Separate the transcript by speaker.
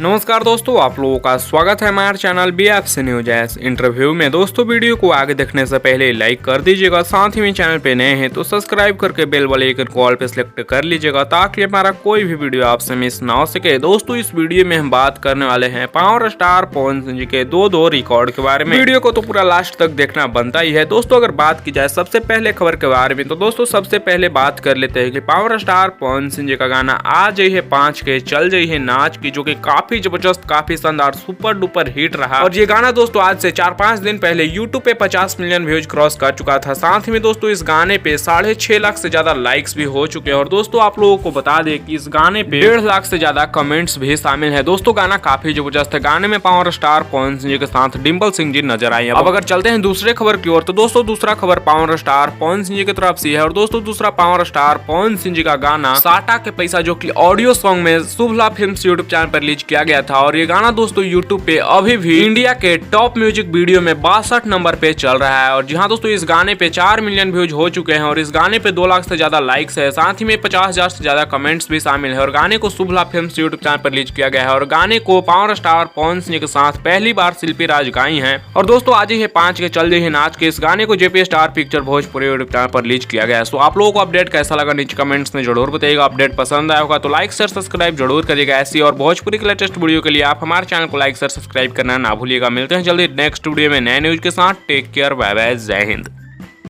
Speaker 1: नमस्कार दोस्तों, आप लोगों का स्वागत है हमारे channel BFC news S interview में। दोस्तों वीडियो को आगे देखने से पहले लाइक कर दीजिएगा, साथ ही में चैनल पे नए हैं तो सब्सक्राइब करके बेल वाले आइकन को ऑल पे सिलेक्ट कर लीजिएगा ताकि हमारा कोई भी वीडियो आपसे मिस ना हो सके। दोस्तों इस वीडियो में हम बात करने वाले हैं पावर स्टार पवन सिंह जी के दो रिकॉर्ड के बारे में। वीडियो को तो पूरा लास्ट तक देखना बनता ही है। दोस्तों अगर बात की जाए सबसे पहले खबर के बारे में तो दोस्तों सबसे पहले बात कर लेते हैं कि पावर स्टार पवन सिंह जी का गाना आ जाइए 5 के चल जाइए नाच की, जो कि काफी जबरदस्त, काफी शानदार, सुपर डुपर हिट रहा। और ये गाना दोस्तों आज से 4-5 दिन पहले YouTube पे 50 मिलियन व्यूज क्रॉस कर चुका था। साथ ही में दोस्तों इस गाने पे 6.5 लाख से ज्यादा लाइक्स भी हो चुके हैं। और दोस्तों आप लोगों को बता दें कि इस गाने पे 1.5 लाख से ज्यादा कमेंट्स भी शामिल है। दोस्तों गाना काफी जबरदस्त है। गाने में पावर स्टार पवन सिंह जी के साथ डिम्पल सिंह जी नजर आई। अब अगर चलते हैं दूसरे खबर की ओर तो दोस्तों दूसरा खबर पावर स्टार पवन सिंह जी की तरफ से है। और दोस्तों दूसरा पावर स्टार पवन सिंह जी का गाना साटा के पैसा, जो की ऑडियो सॉन्ग में शुभला फिल्म्स यूट्यूब चैनल पर रिलीज किया गया था। और ये गाना दोस्तों यूट्यूब पे अभी भी इंडिया के टॉप म्यूजिक वीडियो में 62 नंबर पे चल रहा है। और जहां दोस्तों इस गाने पे 4 मिलियन व्यूज हो चुके हैं और इस गाने पे 2 लाख से ज्यादा लाइक्स है। साथ ही में 50,000 से ज्यादा कमेंट्स भी शामिल है। और गाने को शुभला फिल्म्स यूट्यूब चैनल पर रिलीज किया गया है। और गाने को पावर स्टार पवन सिंह के साथ पहली बार शिल्पी राज गाई है। और दोस्तों आज ही 5 के चल जाइए नाच के इस गाने को JP star picture Bhojpuri YouTube channel पर रिलीज किया गया है। सो आप लोगों को अपडेट कैसा लगा नीचे कमेंट्स में जरूर बताइएगा। अपडेट पसंद आया होगा तो लाइक शेयर सब्सक्राइब जरूर करिएगा। ऐसी और भोजपुरी के लेटेस्ट वीडियो के लिए आप हमारे चैनल को लाइक शेयर सब्सक्राइब करना ना भूलिएगा। मिलते हैं जल्दी नेक्स्ट वीडियो में नए न्यूज के साथ। टेक केयर, बाय बाय, जय हिंद।